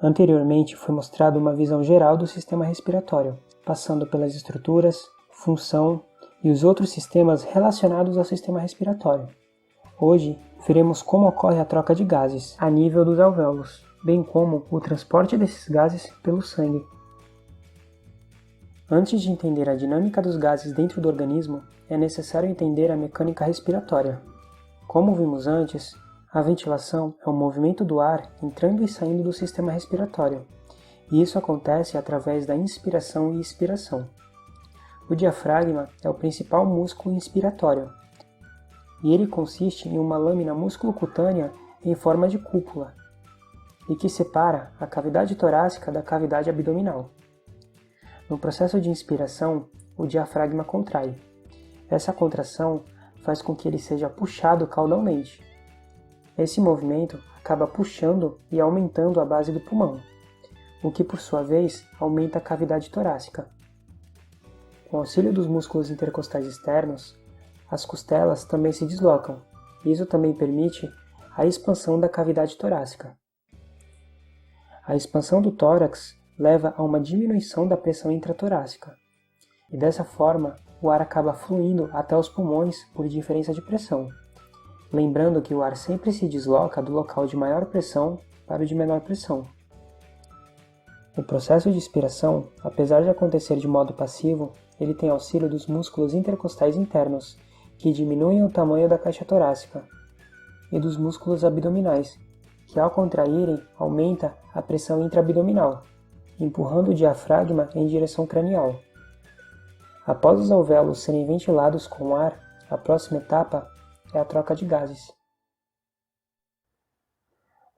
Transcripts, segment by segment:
Anteriormente foi mostrada uma visão geral do sistema respiratório, passando pelas estruturas, função e os outros sistemas relacionados ao sistema respiratório. Hoje, veremos como ocorre a troca de gases a nível dos alvéolos, bem como o transporte desses gases pelo sangue. Antes de entender a dinâmica dos gases dentro do organismo, é necessário entender a mecânica respiratória. Como vimos antes, a ventilação é o movimento do ar entrando e saindo do sistema respiratório, e isso acontece através da inspiração e expiração. O diafragma é o principal músculo inspiratório, e ele consiste em uma lâmina musculocutânea em forma de cúpula, e que separa a cavidade torácica da cavidade abdominal. No processo de inspiração, o diafragma contrai. Essa contração faz com que ele seja puxado caudalmente. Esse movimento acaba puxando e aumentando a base do pulmão, o que por sua vez aumenta a cavidade torácica. Com o auxílio dos músculos intercostais externos, as costelas também se deslocam, e isso também permite a expansão da cavidade torácica. A expansão do tórax leva a uma diminuição da pressão intratorácica, e dessa forma o ar acaba fluindo até os pulmões por diferença de pressão, lembrando que o ar sempre se desloca do local de maior pressão para o de menor pressão. O processo de expiração, apesar de acontecer de modo passivo, ele tem auxílio dos músculos intercostais internos, que diminuem o tamanho da caixa torácica, e dos músculos abdominais, que ao contraírem aumenta a pressão intraabdominal, empurrando o diafragma em direção cranial. Após os alvéolos serem ventilados com ar, a próxima etapa é a troca de gases.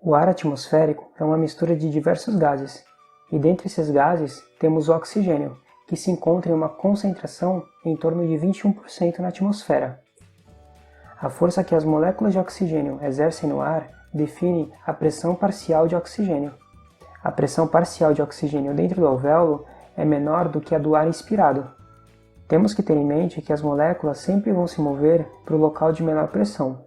O ar atmosférico é uma mistura de diversos gases, e dentre esses gases temos o oxigênio, que se encontra em uma concentração em torno de 21% na atmosfera. A força que as moléculas de oxigênio exercem no ar define a pressão parcial de oxigênio. A pressão parcial de oxigênio dentro do alvéolo é menor do que a do ar inspirado. Temos que ter em mente que as moléculas sempre vão se mover para o local de menor pressão.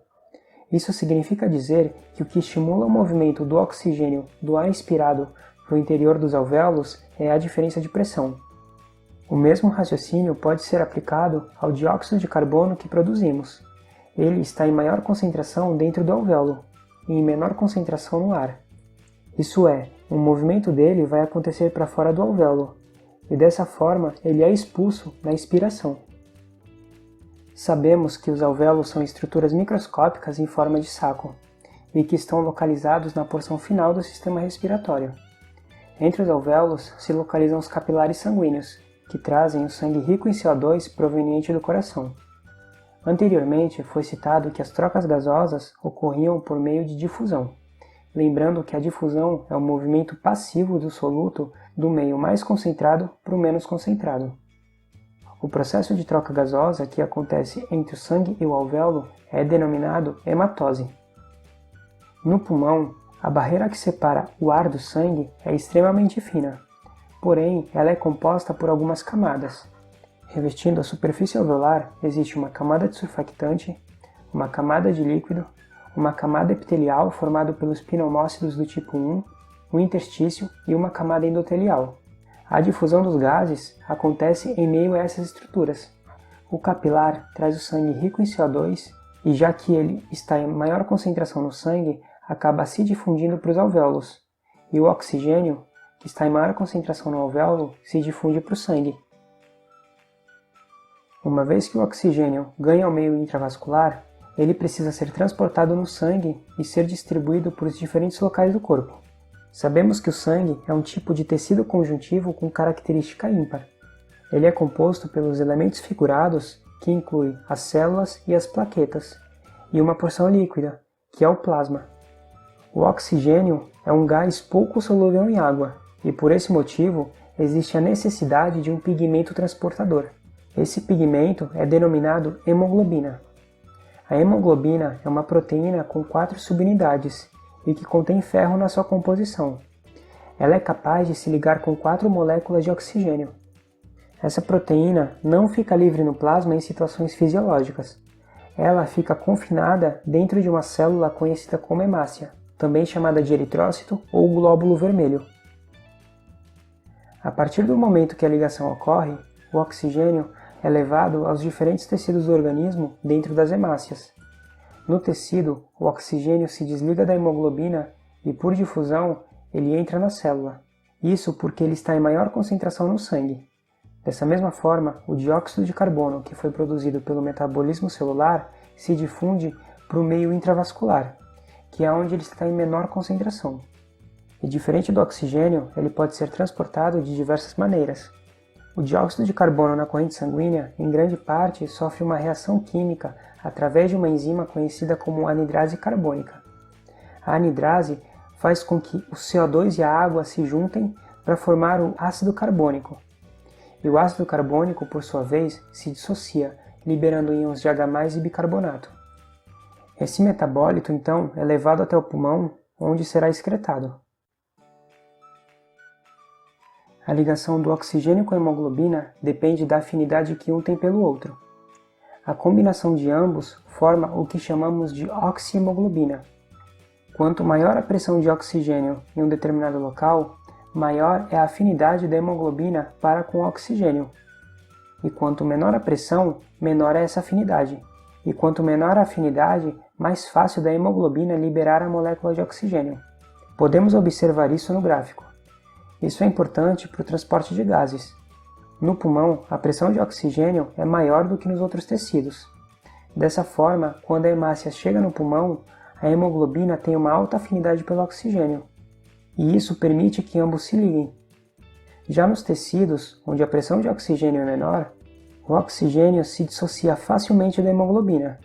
Isso significa dizer que o que estimula o movimento do oxigênio do ar inspirado para o interior dos alvéolos é a diferença de pressão. O mesmo raciocínio pode ser aplicado ao dióxido de carbono que produzimos. Ele está em maior concentração dentro do alvéolo e em menor concentração no ar. Isso é, o movimento dele vai acontecer para fora do alvéolo, e dessa forma ele é expulso na expiração. Sabemos que os alvéolos são estruturas microscópicas em forma de saco, e que estão localizados na porção final do sistema respiratório. Entre os alvéolos se localizam os capilares sanguíneos, que trazem o sangue rico em CO2 proveniente do coração. Anteriormente foi citado que as trocas gasosas ocorriam por meio de difusão, lembrando que a difusão é o movimento passivo do soluto do meio mais concentrado para o menos concentrado. O processo de troca gasosa que acontece entre o sangue e o alvéolo é denominado hematose. No pulmão, a barreira que separa o ar do sangue é extremamente fina, porém ela é composta por algumas camadas. Revestindo a superfície alveolar existe uma camada de surfactante, uma camada de líquido, uma camada epitelial formada pelos pneumócitos do tipo 1, um interstício e uma camada endotelial. A difusão dos gases acontece em meio a essas estruturas. O capilar traz o sangue rico em CO2 e, já que ele está em maior concentração no sangue, acaba se difundindo para os alvéolos, e o oxigênio, que está em maior concentração no alvéolo, se difunde para o sangue. Uma vez que o oxigênio ganha ao meio intravascular, ele precisa ser transportado no sangue e ser distribuído por os diferentes locais do corpo. Sabemos que o sangue é um tipo de tecido conjuntivo com característica ímpar. Ele é composto pelos elementos figurados, que inclui as células e as plaquetas, e uma porção líquida, que é o plasma. O oxigênio é um gás pouco solúvel em água, e por esse motivo existe a necessidade de um pigmento transportador. Esse pigmento é denominado hemoglobina. A hemoglobina é uma proteína com 4 subunidades e que contém ferro na sua composição. Ela é capaz de se ligar com 4 moléculas de oxigênio. Essa proteína não fica livre no plasma em situações fisiológicas. Ela fica confinada dentro de uma célula conhecida como hemácia, também chamada de eritrócito ou glóbulo vermelho. A partir do momento que a ligação ocorre, o oxigênio é levado aos diferentes tecidos do organismo dentro das hemácias. No tecido, o oxigênio se desliga da hemoglobina e, por difusão, ele entra na célula. Isso porque ele está em maior concentração no sangue. Dessa mesma forma, o dióxido de carbono que foi produzido pelo metabolismo celular se difunde para o meio intravascular, que é onde ele está em menor concentração. E diferente do oxigênio, ele pode ser transportado de diversas maneiras. O dióxido de carbono na corrente sanguínea, em grande parte, sofre uma reação química através de uma enzima conhecida como anidrase carbônica. A anidrase faz com que o CO2 e a água se juntem para formar o ácido carbônico. E o ácido carbônico, por sua vez, se dissocia, liberando íons de H+ e bicarbonato. Esse metabólito, então, é levado até o pulmão, onde será excretado. A ligação do oxigênio com a hemoglobina depende da afinidade que um tem pelo outro. A combinação de ambos forma o que chamamos de oxihemoglobina. Quanto maior a pressão de oxigênio em um determinado local, maior é a afinidade da hemoglobina para com o oxigênio. E quanto menor a pressão, menor é essa afinidade. E quanto menor a afinidade, mais fácil da hemoglobina liberar a molécula de oxigênio. Podemos observar isso no gráfico. Isso é importante para o transporte de gases. No pulmão, a pressão de oxigênio é maior do que nos outros tecidos. Dessa forma, quando a hemácia chega no pulmão, a hemoglobina tem uma alta afinidade pelo oxigênio, e isso permite que ambos se liguem. Já nos tecidos, onde a pressão de oxigênio é menor, o oxigênio se dissocia facilmente da hemoglobina.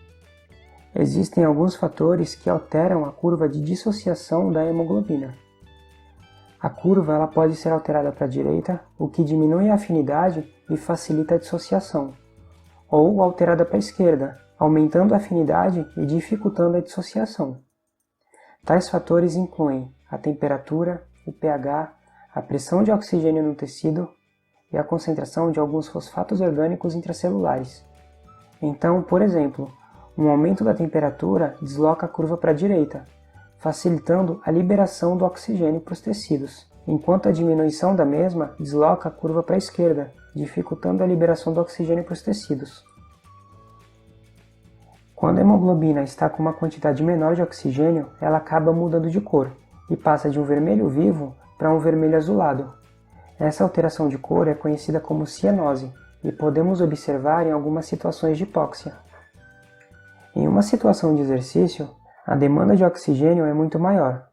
Existem alguns fatores que alteram a curva de dissociação da hemoglobina. A curva ela pode ser alterada para a direita, o que diminui a afinidade e facilita a dissociação, ou alterada para a esquerda, aumentando a afinidade e dificultando a dissociação. Tais fatores incluem a temperatura, o pH, a pressão de oxigênio no tecido e a concentração de alguns fosfatos orgânicos intracelulares. Então, por exemplo, um aumento da temperatura desloca a curva para a direita, facilitando a liberação do oxigênio para os tecidos, enquanto a diminuição da mesma desloca a curva para a esquerda, dificultando a liberação do oxigênio para os tecidos. Quando a hemoglobina está com uma quantidade menor de oxigênio, ela acaba mudando de cor e passa de um vermelho vivo para um vermelho azulado. Essa alteração de cor é conhecida como cianose e podemos observar em algumas situações de hipóxia. Em uma situação de exercício, a demanda de oxigênio é muito maior.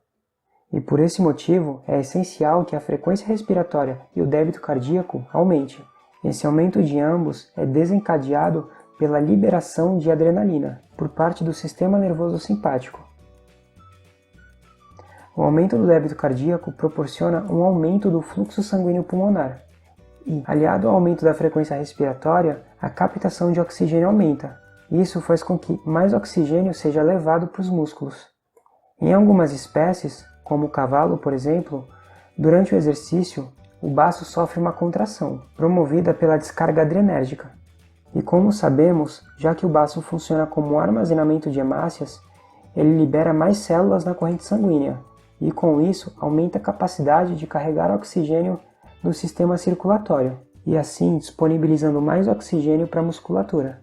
E por esse motivo, é essencial que a frequência respiratória e o débito cardíaco aumente. Esse aumento de ambos é desencadeado pela liberação de adrenalina por parte do sistema nervoso simpático. O aumento do débito cardíaco proporciona um aumento do fluxo sanguíneo pulmonar. E, aliado ao aumento da frequência respiratória, a captação de oxigênio aumenta. Isso faz com que mais oxigênio seja levado para os músculos. Em algumas espécies, como o cavalo, por exemplo, durante o exercício, o baço sofre uma contração, promovida pela descarga adrenérgica. E como sabemos, já que o baço funciona como um armazenamento de hemácias, ele libera mais células na corrente sanguínea, e com isso aumenta a capacidade de carregar oxigênio no sistema circulatório, e assim disponibilizando mais oxigênio para a musculatura.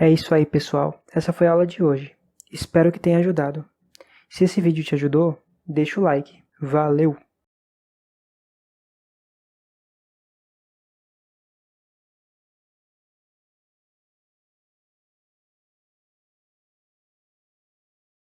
É isso aí, pessoal. Essa foi a aula de hoje. Espero que tenha ajudado. Se esse vídeo te ajudou, deixa o like. Valeu!